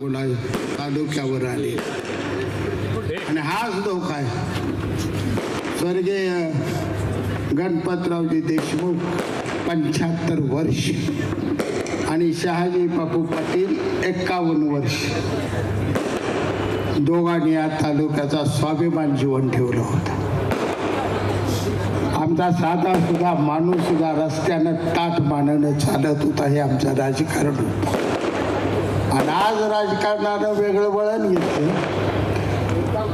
तालुक्यावर आले आणि हाच धोका आहे. स्वर्गीय गणपतरावजी देशमुख 75 वर्ष आणि शहाजी बापू पाटील 51 वर्ष दोघांनी या तालुक्याचा स्वाभिमान जीवन ठेवलं होतं. आमचा साधा सुद्धा माणूस सुद्धा रस्त्यानं ताट मानणं चालत होता. हे आमचं राजकारण होतं. आणि आज राजकारणानं वेगळं वळण घेतलं.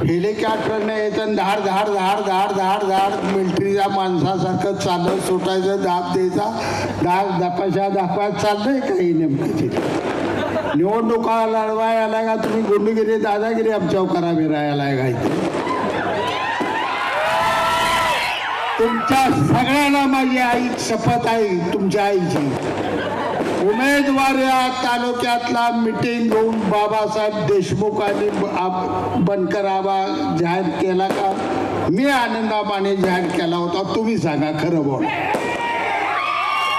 हेलिकॉप्टरने येतं धाड धाड धाड धाड धाड धाड मिलिटरीच्या माणसासारखं चालत सुटायचं, दाब द्यायचा, दाब दपाशा दाखवायला चाललंय काही नेमकं तिथे. निवडणुका लढवाय आलाय का तुम्ही? गुंडगिरी दादागिरी आमच्यावर करावी राहायला काय? तुमच्या सगळ्यांना माझी आई शपथ आहे, तुमच्या आईची. उमेदवार या तालुक्यातला मिटिंग घेऊन बाबासाहेब देशमुखांनी बनकर आबा जाहीर केला का? मी आनंदामाने जाहीर केला होता. तुम्ही सांगा खरं बोल.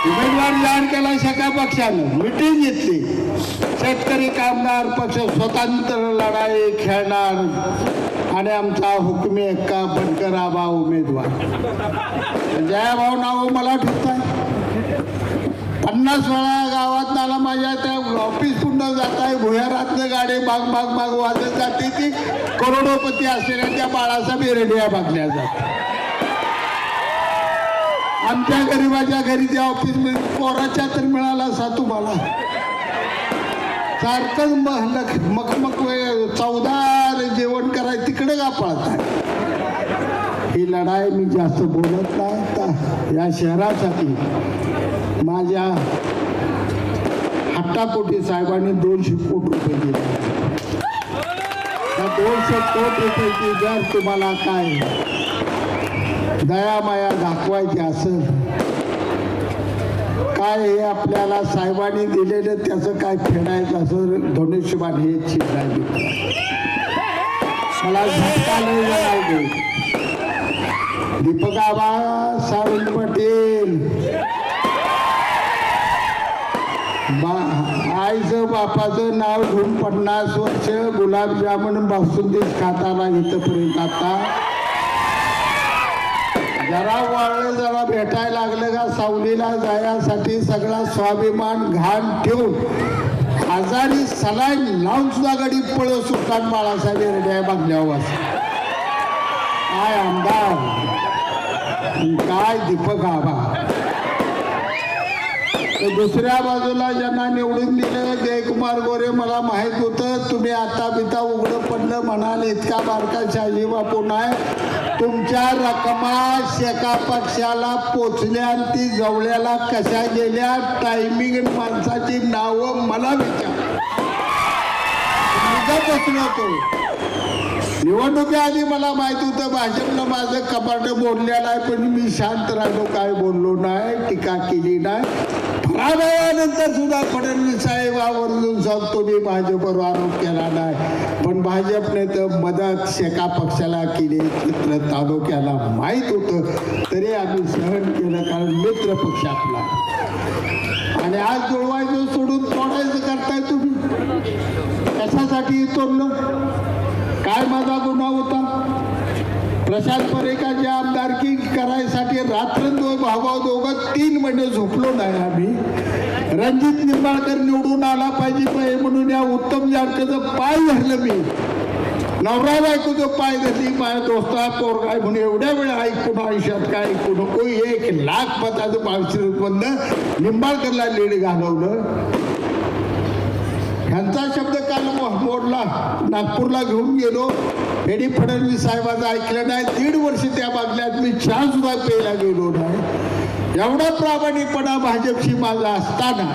उमेदवार जाहीर केला सगळ्या पक्षानं, मिटिंग घेतली. शेतकरी कामगार पक्ष स्वतंत्र लढाई खेळणार आणि आमचा हुकमी एक्का बनकर आबा उमेदवार. जयाभाऊ नाव मला ठेवताय. 50 वेळा गावात नाला माझ्या त्या ऑफिस पुन्हा जात आहे. भुयारातनं गाडी बाग बाग बाग वाजत जाते. ती करोडोपती असलेल्या त्या बाळासाहेब रेडिया बागल्या जातात. आमच्या गरीबाच्या घरी त्या ऑफिस मध्ये पोराच्या तर मिळाला सा तुम्हाला सारखंच मकमक चौदार जेवण करायचं तिकडे का पळताय? ही लढाई मी जास्त बोलत नाही. या शहरासाठी माझ्या हट्टापोटी साहेबांनी 200 कोटी रुपये दिले. त्या 200 कोटी रुपयाची जर तुम्हाला काय दयामाया दाखवायची असेल, काय हे आपल्याला साहेबांनी दिलेलं त्याचं काय फेडायचं असं धनुष्यबाण हे चिन्ह मला झटका नाही जाणार. दीपक आबा सावंत पटेल आईचं बापाचं नाव घेऊन 50 वर्ष गुलाबजामुन बासुंदीच खाताना इथपर्यंत. आता जरा वाळलं जरा भेटायला लागलं का सावलीला जाण्यासाठी सगळा स्वाभिमान घाण ठेवून आजारी सलाईन लावून सुद्धा गाडी पळत सुटतात बाळासाहेब रेड्या बांधल्यावर. काय आमदार, काय दीपक आबा. दुसऱ्या बाजूला ज्यांना निवडून दिलं जयकुमार गोरे, मला माहित होतं तुम्ही आता बिता उघडं पडलं म्हणाल. इतका बारका शहाजी बापू नाही. तुमच्या रकमा शेका पक्षाला पोचल्या आणि ती जवळ्याला कशा गेल्या टायमिंग माणसाची नावं मला विचार. बसलो होतो निवडणुकीआधी मला माहित होतं भाजपनं माझं कपाट बोललेलं आहे, पण मी शांत राहिलो, काय बोललो नाही, टीका केली नाही. पराभवानंतर सुद्धा फडणवीस साहेबांवरून सांगतो मी भाजपवर आरोप केला नाही, पण भाजपने तर मदत शेका पक्षाला केली. चित्र तालुक्याला माहीत होतं तरी आम्ही सहन केलं, कारण मित्र पक्ष आपला. आणि आज जुळवायचं सोडून तोडायचं करताय तुम्ही. कशासाठी तोडलं? काय माझा गुन्हा होता? प्रशांत परेकाची आमदारकी करायसाठी रात्रंदिवस भाऊ दोघं 3 महिने झोपलो नाही आम्ही. रणजित निंबाळकर निवडून आला पाहिजे म्हणून या उत्तम जानकरचं पाय धरलं मी. नवरा बायकोचं पाय धरली. माझ्या दोस्ता पोरगा म्हणून एवढ्या वेळा ऐकून आयुष्यात काय ऐकू नको. 1 लाख मताचं 500 निंबाळकरला लीड घालवलं. ह्यांचा शब्द काल मोडला. नागपूरला घेऊन गेलो. हेडी फडणवीस साहेबांचं ऐकलं नाही. 1.5 वर्ष त्या बागल्यात मी चहा सुद्धा प्यायला गेलो नाही. एवढा प्रामाणिकपणा भाजपशी माझा असताना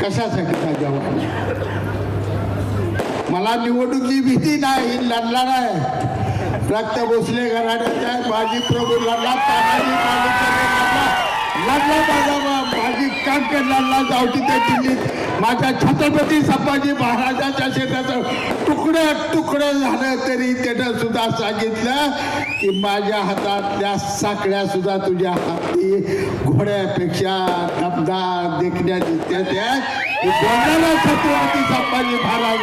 कशासाठी का जवान? मला निवडणुकीची भीती नाही, लढला नाही. रक्त भोसले घराण्याचा माजी प्रभू लढला, तानाजी लढला, माझा माझी कांकेर लढला. जावटी त्या दिल्लीत माझ्या छत्रपती संभाजी महाराजांच्या शेताचं तुकडं झालं तरी त्यानं सुद्धा सांगितलं की माझ्या हातातल्या साखळ्या सुद्धा तुझ्या हाती घोड्यापेक्षा दमदार देखण्या दिसत्या. हे बोलणारा छत्रपती संभाजी महाराज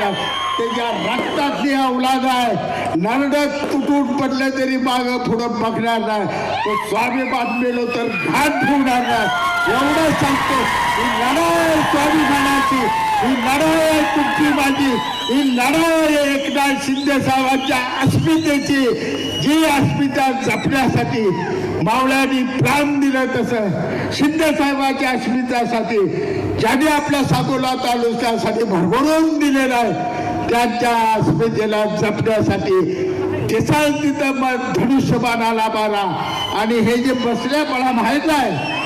त्याच्या रक्तातली अवलाद आहे. नरडक तुटून पडलं तरी माग पुढं बघणार नाही. तो स्वाभिमान मेलो तर घाट ठेवणार नाही. एवढं सांगतो. ही लढाई स्वाभिमानाची, ही लढाई तुमची माझी, ही लढाई एकनाथ शिंदे साहेबांच्या अस्मितेची. जी अस्मिता जपण्यासाठी मावळ्यांनी प्राण दिलं, तसं शिंदे साहेबांच्या अस्मितासाठी ज्याने आपल्या सांगोला तालुक्यासाठी भरभरून दिलेलं आहे, त्यांच्या अस्मितेला जपण्यासाठी केसाळ तिथं धनुष्यबाणाला मारा. आणि हे जे बसल्या मला माहित आहे,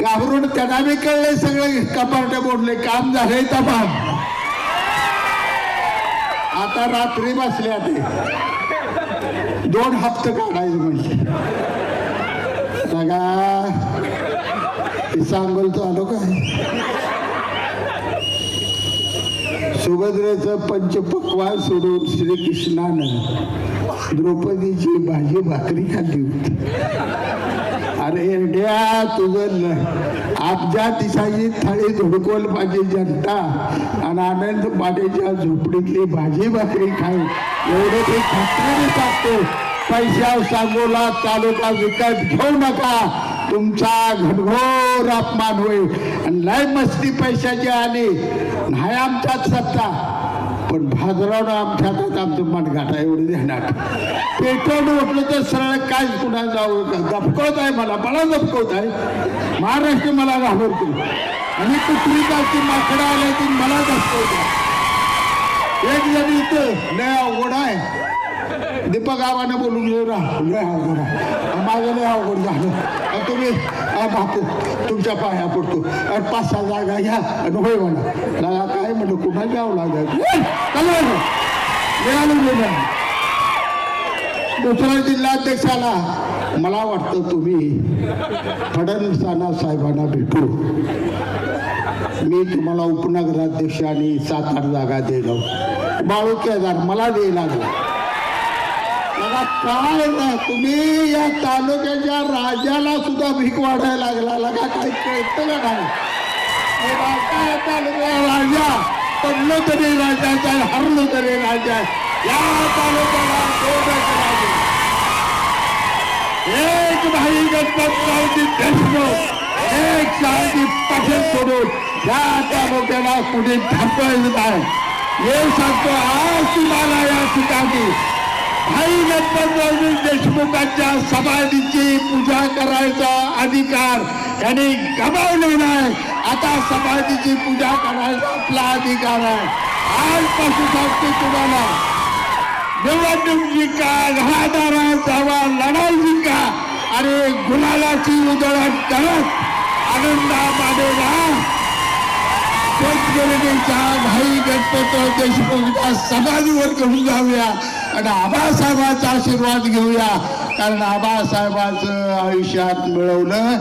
घाबरून त्यांना बी कळले, सगळे कपाटे बोलले, काम झालंय तमाम. आता रात्री बसल्या ते 2 हप्ते काढायचे म्हणजे बघा. सांगोलचं आलो काय, सुभद्रेचं पंचपक्वान सोडून श्रीकृष्णानं द्रौपदीची भाजी भाकरी खाल्ली होती. अरे एरड्या, तुझं आपल्या दिशाची थाळी धुडकोल माझी जनता आणि आनंद पाण्याच्या झोपडीतली भाजी भाकरी खाऊ एवढे ते खात्रीने टाकतो. पैशावर सांगोला तालुका विकत घेऊ नका, तुमचा घनघोर अपमान होईल. आणि लय मस्ती पैशाची आली नाही आमच्यात सत्ता, पण भाजरावनं आमच्या हातात आमचं मनगाठा एवढं देणार. पेटवून उठलं तर सरळ काय कुणा जाऊ दपकवत आहे, मला दपकवत आहे. महाराष्ट्र मला घाबरतो आणि कुठली गावची माकडं आले ती मला दपकवत आहे. एक जण इथं लय अवघड आहे, दीपक गावाने बोलून घेऊ ना, लय अवघड आहे माझं, लय अवघड झालं. तुम्ही बापू तुमच्या पाया पडतो, 5-6 जागा घ्या आणि होय म्हणा. लागा काय म्हणलं, कुठं घ्यावं लागेल. दुसऱ्या जिल्हाध्यक्षाला मला वाटतं तुम्ही फडणवीसांना साहेबांना भेटू. मी तुम्हाला उपनगराध्यक्ष आणि 7-8 जागा दिलो. बाळू केदार मला द्यायला लागला. काय ना तुम्ही या तालुक्याच्या राजाला सुद्धा भीक वाढायला लागला. लगा काही कळतं का नाही. तालुक्या राजा पडलो तरी राजाचा, हरलो तरी राजा. या तालुक्याला 2 राजे, एक भाई गणपतरावजी देशमुख, एक शहाजी पाटील सोडून या तालुक्याला कुठे थांबवायचं नाही. हे सांगतो आज तुम्हाला या ठिकाणी भाई गणपतरावजी देशमुखांच्या समाधीची पूजा करायचा अधिकार त्यांनी गमावलेला आहे. आता समाधीची पूजा करायचा आपला अधिकार आहे. आजपासून सांगतो तुम्हाला, निवडणूक जिंका, घरादारा जावा, लढाई जिंका आणि गुलालाची उधळण करत आनंदामध्ये भाई गणपतराव देशमुखच्या समाधीवर घेऊन जाऊया आणि आबासाहेबांचा आशीर्वाद घेऊया. कारण आबासाहेबांचं आयुष्यात मिळवलं,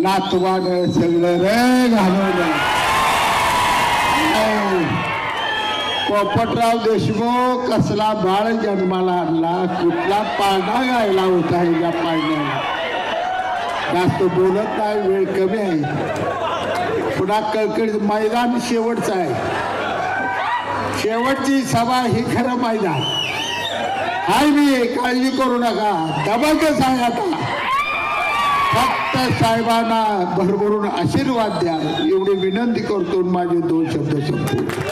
नातवानं सगळं रे घालवलं. पोपटराव देशमुख कसला बाळ जन्माला आणला, कुठला पाळणा गायला होता. या पाळण्याला जास्त बोलत नाही, वेळ कमी आहे. पुन्हा कळकळीत मैदान शेवटचं आहे. शेवटची सभा ही खरं मैदान हाय. मी काळजी करू नका, दबाकच आहे. आता फक्त साहेबांना भरभरून आशीर्वाद द्या एवढी विनंती करतो. माझे 2 शब्द संपतो.